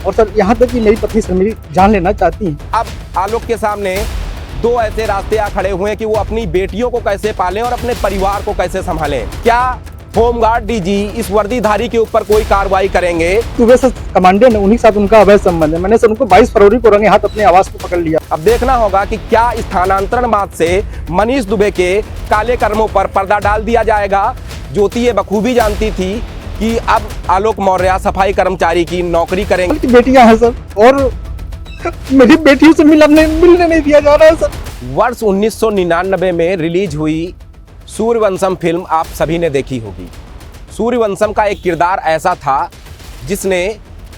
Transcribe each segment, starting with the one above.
और सर यहाँ तक कि मेरी पत्नी सर मेरी जान लेना चाहती हैं। अब आलोक के सामने दो ऐसे रास्ते आ खड़े हुए हैं कि वो अपनी बेटियों को कैसे पालें और अपने परिवार को कैसे संभालें। क्या होमगार्ड डीजी इस वर्दीधारी के ऊपर कोई कार्रवाई करेंगे? तो वे सर कमांडेंट है, उन्हीं के साथ उनका अवैध संबंध है। मैंने सर उनको 22 फरवरी को रंगे हाथ अपने आवास को पकड़ लिया। अब देखना होगा कि क्या स्थानांतरणवाद से मनीष दुबे के काले कर्मों पर पर्दा डाल दिया जाएगा। ज्योति ये बखूबी जानती थी कि अब आलोक मौर्य सफाई कर्मचारी की नौकरी करेंगे। उनकी बेटियां हैं सर और मेरी बेटियों से मिलने नहीं दिया जा रहा है सर। वर्ष 1999 में रिलीज हुई सूर्यवंशम फिल्म आप सभी ने देखी होगी। सूर्यवंशम का एक किरदार ऐसा था जिसने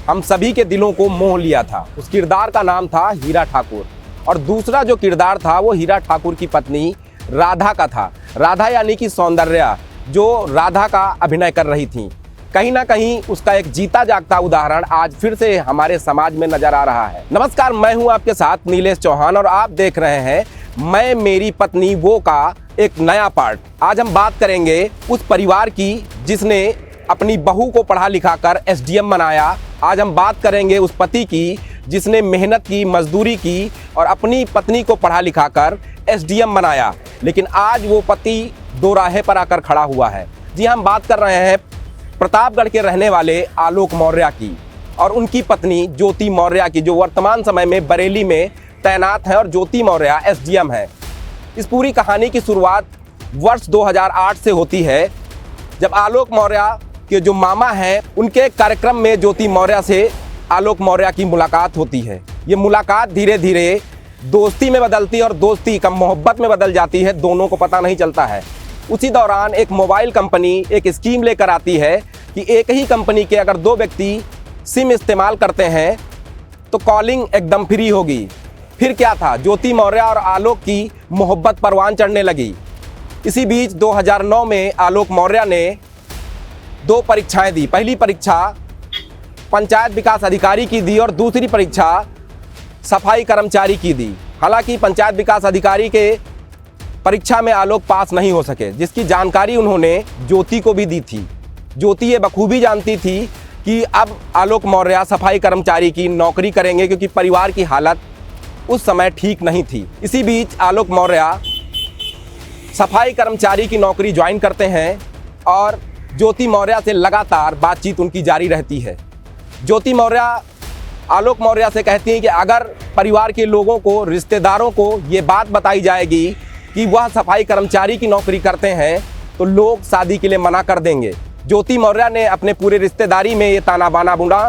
हम सभी के दिलों को मोह लिया था। उस किरदार का नाम था हीरा ठाकुर और दूसरा जो किरदार था वो हीरा ठाकुर की पत्नी राधा का था। राधा यानी कि सौंदर्या, जो राधा का अभिनय कर रही थी। कहीं ना कहीं उसका एक जीता जागता उदाहरण आज फिर से हमारे समाज में नजर आ रहा है। नमस्कार, मैं हूं आपके साथ नीलेश चौहान और आप देख रहे हैं मैं मेरी पत्नी वो का एक नया पार्ट। आज हम बात करेंगे उस परिवार की जिसने अपनी बहू को पढ़ा लिखा कर एसडीएम बनाया। आज हम बात करेंगे उस पति की जिसने मेहनत की, मजदूरी की और अपनी पत्नी को पढ़ा लिखा कर एसडीएम बनाया, लेकिन आज वो पति दो राहे पर आकर खड़ा हुआ है। जी, हम बात कर रहे हैं प्रतापगढ़ के रहने वाले आलोक मौर्य की और उनकी पत्नी ज्योति मौर्य की, जो वर्तमान समय में बरेली में तैनात है और ज्योति मौर्य एसडीएम है। इस पूरी कहानी की शुरुआत वर्ष 2008 से होती है, जब आलोक मौर्य के जो मामा हैं उनके कार्यक्रम में ज्योति मौर्य से आलोक मौर्य की मुलाकात होती है। ये मुलाकात धीरे धीरे दोस्ती में बदलती है और दोस्ती कम मोहब्बत में बदल जाती है, दोनों को पता नहीं चलता है। उसी दौरान एक मोबाइल कंपनी एक स्कीम लेकर आती है कि एक ही कंपनी के अगर दो व्यक्ति सिम इस्तेमाल करते हैं तो कॉलिंग एकदम फ्री होगी। फिर क्या था, ज्योति मौर्य और आलोक की मोहब्बत परवान चढ़ने लगी। इसी बीच 2009 में आलोक मौर्य ने दो परीक्षाएं दी। पहली परीक्षा पंचायत विकास अधिकारी की दी और दूसरी परीक्षा सफाई कर्मचारी की दी। हालांकि पंचायत विकास अधिकारी के परीक्षा में आलोक पास नहीं हो सके, जिसकी जानकारी उन्होंने ज्योति को भी दी थी। ज्योति ये बखूबी जानती थी कि अब आलोक मौर्य सफाई कर्मचारी की नौकरी करेंगे, क्योंकि परिवार की हालत उस समय ठीक नहीं थी। इसी बीच आलोक मौर्य सफाई कर्मचारी की नौकरी ज्वाइन करते हैं और ज्योति मौर्य से लगातार बातचीत उनकी जारी रहती है। ज्योति मौर्य आलोक मौर्य से कहती हैं कि अगर परिवार के लोगों को, रिश्तेदारों को ये बात बताई जाएगी कि वह सफाई कर्मचारी की नौकरी करते हैं तो लोग शादी के लिए मना कर देंगे। ज्योति मौर्य ने अपने पूरे रिश्तेदारी में ये ताना बाना बुना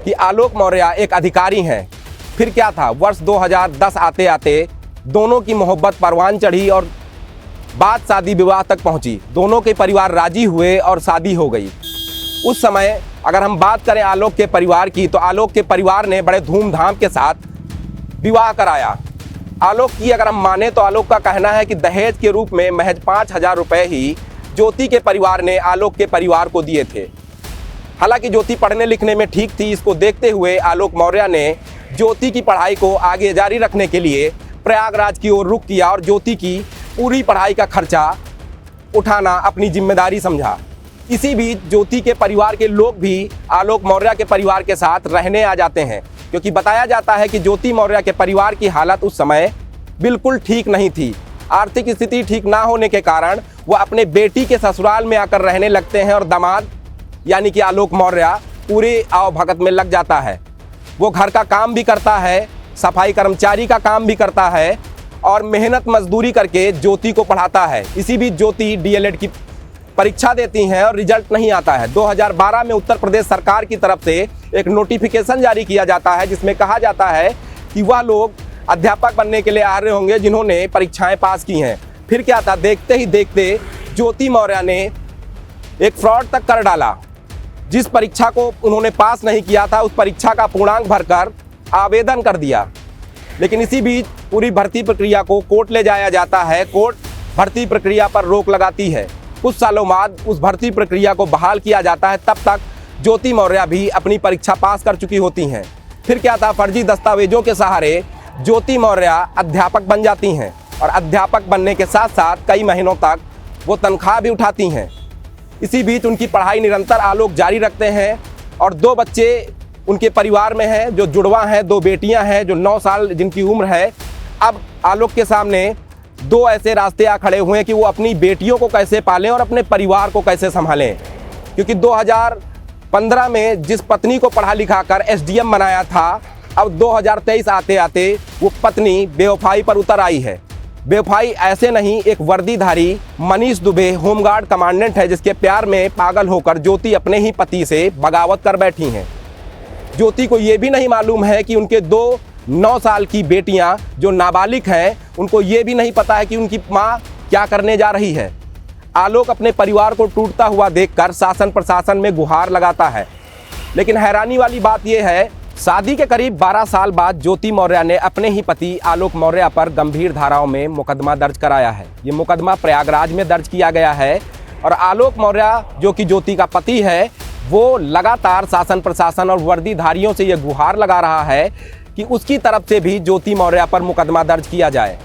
कि आलोक मौर्य एक अधिकारी हैं। फिर क्या था, वर्ष 2010 आते आते दोनों की मोहब्बत परवान चढ़ी और बात शादी विवाह तक पहुंची। दोनों के परिवार राजी हुए और शादी हो गई। उस समय अगर हम बात करें आलोक के परिवार की, तो आलोक के परिवार ने बड़े धूमधाम के साथ विवाह कराया। आलोक की अगर हम माने तो आलोक का कहना है कि दहेज के रूप में महज 5,000 रुपये ही ज्योति के परिवार ने आलोक के परिवार को दिए थे। हालांकि ज्योति पढ़ने लिखने में ठीक थी। इसको देखते हुए आलोक मौर्य ने ज्योति की पढ़ाई को आगे जारी रखने के लिए प्रयागराज की ओर रुख किया और ज्योति की पूरी पढ़ाई का खर्चा उठाना अपनी जिम्मेदारी समझा। इसी बीच ज्योति के परिवार के लोग भी आलोक मौर्य के परिवार के साथ रहने आ जाते हैं, क्योंकि बताया जाता है कि ज्योति मौर्य के परिवार की हालत उस समय बिल्कुल ठीक नहीं थी। आर्थिक स्थिति ठीक ना होने के कारण वह अपने बेटी के ससुराल में आकर रहने लगते हैं और दामाद यानी कि आलोक मौर्य पूरे आवभगत में लग जाता है। वो घर का काम भी करता है, सफाई कर्मचारी का काम भी करता है और मेहनत मजदूरी करके ज्योति को पढ़ाता है। इसी बीच ज्योति डीएलएड की परीक्षा देती हैं और रिजल्ट नहीं आता है। 2012 में उत्तर प्रदेश सरकार की तरफ से एक नोटिफिकेशन जारी किया जाता है, जिसमें कहा जाता है कि वह लोग अध्यापक बनने के लिए आ रहे होंगे जिन्होंने परीक्षाएं पास की हैं। फिर क्या था, देखते ही देखते ज्योति मौर्य ने एक फ्रॉड तक कर डाला। जिस परीक्षा को उन्होंने पास नहीं किया था उस परीक्षा का पूर्णांक भरकर आवेदन कर दिया। लेकिन इसी बीच पूरी भर्ती प्रक्रिया को कोर्ट ले जाया जाता है। कोर्ट भर्ती प्रक्रिया पर रोक लगाती है। कुछ सालों बाद उस भर्ती प्रक्रिया को बहाल किया जाता है। तब तक ज्योति मौर्य भी अपनी परीक्षा पास कर चुकी होती हैं। फिर क्या था, फर्जी दस्तावेजों के सहारे ज्योति मौर्य अध्यापक बन जाती हैं और अध्यापक बनने के साथ साथ कई महीनों तक वो तनख्वाह भी उठाती हैं। इसी बीच उनकी पढ़ाई निरंतर आलोक जारी रखते हैं और 2 बच्चे उनके परिवार में है, जो जुड़वा हैं, 2 बेटियां हैं जो 9 साल जिनकी उम्र है। अब आलोक के सामने 2 ऐसे रास्ते आ खड़े हुए हैं कि वो अपनी बेटियों को कैसे पालें और अपने परिवार को कैसे संभालें, क्योंकि 2015 में जिस पत्नी को पढ़ा लिखा कर एसडीएम बनाया था, अब 2023 आते आते वो पत्नी बेवफाई पर उतर आई है। बेवफाई ऐसे नहीं, एक वर्दीधारी मनीष दुबे होमगार्ड कमांडेंट है जिसके प्यार में पागल होकर ज्योति अपने ही पति से बगावत कर बैठी हैं। ज्योति को ये भी नहीं मालूम है कि उनके 2 9 साल की बेटियां जो नाबालिग हैं, उनको ये भी नहीं पता है कि उनकी माँ क्या करने जा रही है। आलोक अपने परिवार को टूटता हुआ देखकर शासन प्रशासन में गुहार लगाता है। लेकिन हैरानी वाली बात यह है, शादी के करीब 12 साल बाद ज्योति मौर्य ने अपने ही पति आलोक मौर्य पर गंभीर धाराओं में मुकदमा दर्ज कराया है। ये मुकदमा प्रयागराज में दर्ज किया गया है और आलोक मौर्य जो कि ज्योति का पति है, वो लगातार शासन प्रशासन और वर्दीधारियों से ये गुहार लगा रहा है कि उसकी तरफ से भी ज्योति मौर्य पर मुकदमा दर्ज किया जाए।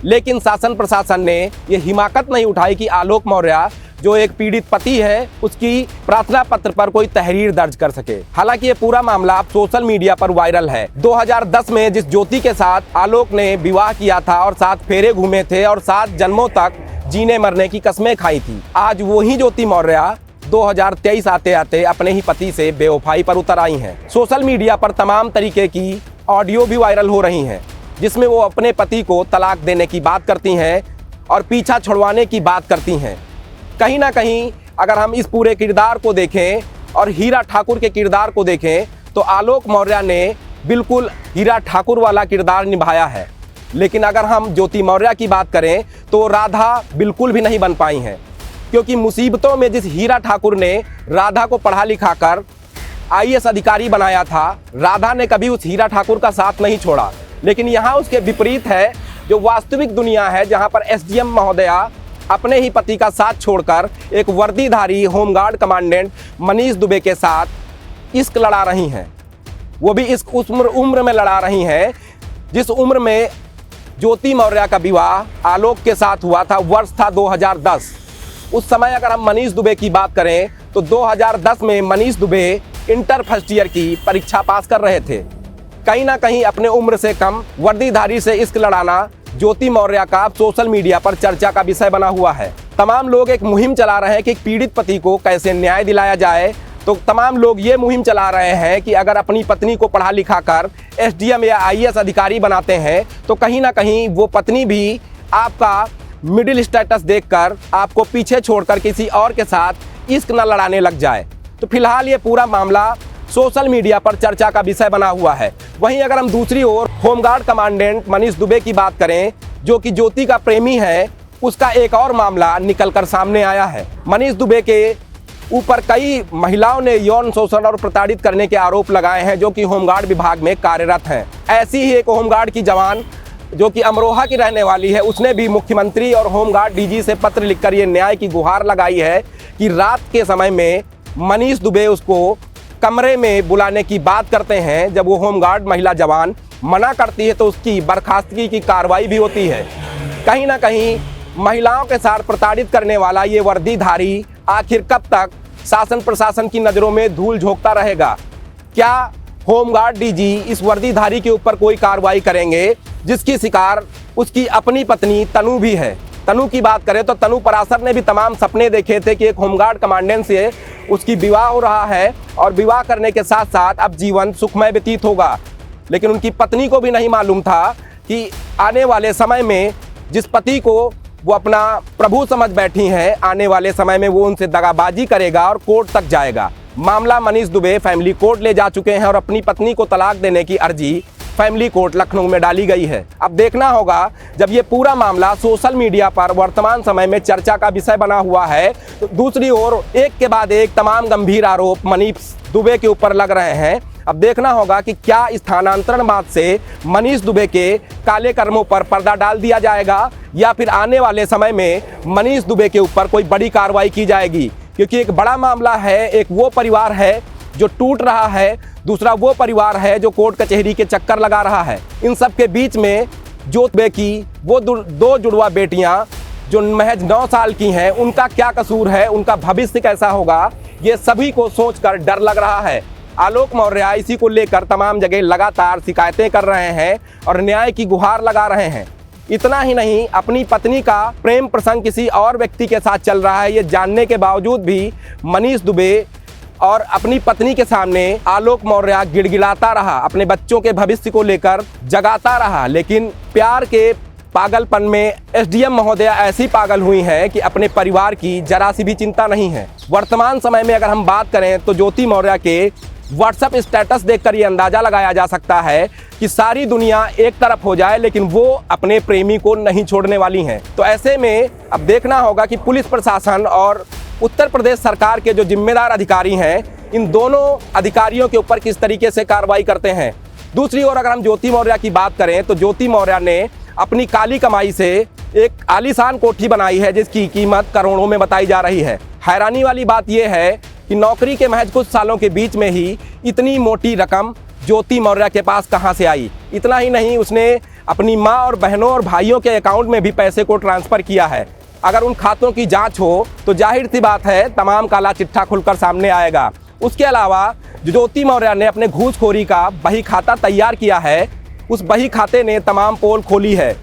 लेकिन शासन प्रशासन ने ये हिमाकत नहीं उठाई कि आलोक मौर्य जो एक पीड़ित पति है, उसकी प्रार्थना पत्र पर कोई तहरीर दर्ज कर सके। हालांकि ये पूरा मामला अब सोशल मीडिया पर वायरल है। 2010 में जिस ज्योति के साथ आलोक ने विवाह किया था और 7 फेरे घूमे थे और 7 जन्मों तक जीने मरने की कस्में खाई थी, आज वही ज्योति मौर्य 2023 आते आते अपने ही पति से बेवफाई पर उतर आई हैं। सोशल मीडिया पर तमाम तरीके की ऑडियो भी वायरल हो रही हैं, जिसमें वो अपने पति को तलाक देने की बात करती हैं और पीछा छुड़वाने की बात करती हैं। कहीं ना कहीं अगर हम इस पूरे किरदार को देखें और हीरा ठाकुर के किरदार को देखें तो आलोक मौर्य ने बिल्कुल हीरा ठाकुर वाला किरदार निभाया है। लेकिन अगर हम ज्योति मौर्य की बात करें तो राधा बिल्कुल भी नहीं बन पाई हैं, क्योंकि मुसीबतों में जिस हीरा ठाकुर ने राधा को पढ़ा लिखा कर आईएएस अधिकारी बनाया था, राधा ने कभी उस हीरा ठाकुर का साथ नहीं छोड़ा। लेकिन यहाँ उसके विपरीत है, जो वास्तविक दुनिया है, जहाँ पर एसडीएम महोदया अपने ही पति का साथ छोड़कर एक वर्दीधारी होमगार्ड कमांडेंट मनीष दुबे के साथ इश्क लड़ा रही हैं। वो भी इस उम्र में लड़ा रही हैं जिस उम्र में ज्योति मौर्य का विवाह आलोक के साथ हुआ था। वर्ष था 2010। उस समय अगर हम मनीष दुबे की बात करें तो 2010 में Manish Dubey inter first year की परीक्षा पास कर रहे थे। कहीं ना कहीं अपने उम्र से कम वर्दीधारी से इश्क लड़ाना ज्योति मौर्य का सोशल मीडिया पर चर्चा का विषय बना हुआ है। तमाम लोग एक मुहिम चला रहे हैं कि पीड़ित पति को कैसे न्याय दिलाया जाए। तो तमाम लोग ये मुहिम चला रहे हैं कि अगर अपनी पत्नी को पढ़ा लिखा कर एसडीएम या आईएएस अधिकारी बनाते हैं तो कहीं ना कहीं वो पत्नी भी आपका मिडिल स्टेटस देखकर आपको पीछे छोड़कर किसी और के साथ इश्क न लड़ाने लग जाए। तो फिलहाल ये पूरा मामला सोशल मीडिया पर चर्चा का विषय बना हुआ है। वहीं अगर हम दूसरी ओर होमगार्ड कमांडेंट मनीष दुबे की बात करें, जो कि ज्योति का प्रेमी है, उसका एक और मामला निकलकर सामने आया है। मनीष दुबे के ऊपर कई महिलाओं ने यौन शोषण और प्रताड़ित करने के आरोप लगाए हैं, जो कि होमगार्ड विभाग में कार्यरत हैं। ऐसी ही एक होमगार्ड की जवान जो कि अमरोहा की रहने वाली है, उसने भी मुख्यमंत्री और होमगार्ड डीजी से पत्र लिखकर ये न्याय की गुहार लगाई है कि रात के समय में मनीष दुबे उसको कमरे में बुलाने की बात करते हैं। जब वो होमगार्ड महिला जवान मना करती है तो उसकी बर्खास्तगी की कार्रवाई भी होती है। कहीं ना कहीं महिलाओं के साथ प्रताड़ित करने वाला ये वर्दीधारी आखिर कब तक शासन प्रशासन की नज़रों में धूल झोंकता रहेगा? क्या होमगार्ड डीजी इस वर्दीधारी के ऊपर कोई कार्रवाई करेंगे, जिसकी शिकार उसकी अपनी पत्नी तनु भी है? तनु की बात करें तो तनु पराशर ने भी तमाम सपने देखे थे कि एक होमगार्ड कमांडेंट से उसकी विवाह हो रहा है और विवाह करने के साथ साथ अब जीवन सुखमय व्यतीत होगा। लेकिन उनकी पत्नी को भी नहीं मालूम था कि आने वाले समय में जिस पति को वो अपना प्रभु समझ बैठी हैं, आने वाले समय में वो उनसे दगाबाजी करेगा और कोर्ट तक जाएगा। मामला मनीष दुबे फैमिली कोर्ट ले जा चुके हैं और अपनी पत्नी को तलाक देने की अर्जी फैमिली कोर्ट लखनऊ में डाली गई है। अब देखना होगा, जब ये पूरा मामला सोशल मीडिया पर वर्तमान समय में चर्चा का विषय बना हुआ है, तो दूसरी ओर एक के बाद एक तमाम गंभीर आरोप मनीष दुबे के ऊपर लग रहे हैं। अब देखना होगा कि क्या स्थानांतरणवाद से मनीष दुबे के काले कर्मों पर पर्दा डाल दिया जाएगा या फिर आने वाले समय में मनीष दुबे के ऊपर कोई बड़ी कार्रवाई की जाएगी। क्योंकि एक बड़ा मामला है, एक वो परिवार है जो टूट रहा है, दूसरा वो परिवार है जो कोर्ट कचहरी के चक्कर लगा रहा है। इन सब के बीच में ज्योति की वो 2 जुड़वा बेटियां जो महज 9 साल की हैं, उनका क्या कसूर है, उनका भविष्य कैसा होगा, ये सभी को सोचकर डर लग रहा है। आलोक मौर्य इसी को लेकर तमाम जगह लगातार शिकायतें कर रहे हैं और न्याय की गुहार लगा रहे हैं। इतना ही नहीं, अपनी पत्नी का प्रेम प्रसंग किसी और व्यक्ति के साथ चल रहा है, ये जानने के बावजूद भी मनीष दुबे और अपनी पत्नी के सामने आलोक मौर्य गिड़गिड़ाता रहा, अपने बच्चों के भविष्य को लेकर जगाता रहा। लेकिन प्यार के पागलपन में एसडीएम महोदया ऐसी पागल हुई हैं कि अपने परिवार की जरा सी भी चिंता नहीं है। वर्तमान समय में अगर हम बात करें तो ज्योति मौर्य के व्हाट्सएप स्टेटस देखकर ये अंदाजा लगाया जा सकता है कि सारी दुनिया एक तरफ हो जाए लेकिन वो अपने प्रेमी को नहीं छोड़ने वाली हैं। तो ऐसे में अब देखना होगा कि पुलिस प्रशासन और उत्तर प्रदेश सरकार के जो जिम्मेदार अधिकारी हैं, इन दोनों अधिकारियों के ऊपर किस तरीके से कार्रवाई करते हैं। दूसरी ओर अगर हम ज्योति मौर्य की बात करें तो ज्योति मौर्य ने अपनी काली कमाई से एक आलीशान कोठी बनाई है जिसकी कीमत करोड़ों में बताई जा रही है। हैरानी वाली बात यह है कि नौकरी के महज कुछ सालों के बीच में ही इतनी मोटी रकम ज्योति मौर्य के पास कहां से आई। इतना ही नहीं, उसने अपनी मां और बहनों और भाइयों के अकाउंट में भी पैसे को ट्रांसफ़र किया है। अगर उन खातों की जांच हो तो जाहिर सी बात है तमाम काला चिट्ठा खुलकर सामने आएगा। उसके अलावा ज्योति मौर्य ने अपने घूसखोरी का बही खाता तैयार किया है, उस बही खाते ने तमाम पोल खोली है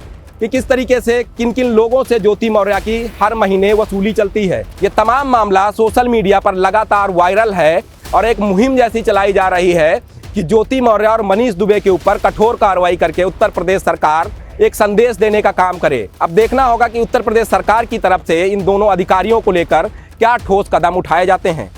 कि किस तरीके से किन किन लोगों से ज्योति मौर्य की हर महीने वसूली चलती है। ये तमाम मामला सोशल मीडिया पर लगातार वायरल है और एक मुहिम जैसी चलाई जा रही है कि ज्योति मौर्य और मनीष दुबे के ऊपर कठोर कार्रवाई करके उत्तर प्रदेश सरकार एक संदेश देने का काम करे। अब देखना होगा कि उत्तर प्रदेश सरकार की तरफ से इन दोनों अधिकारियों को लेकर क्या ठोस कदम उठाए जाते हैं।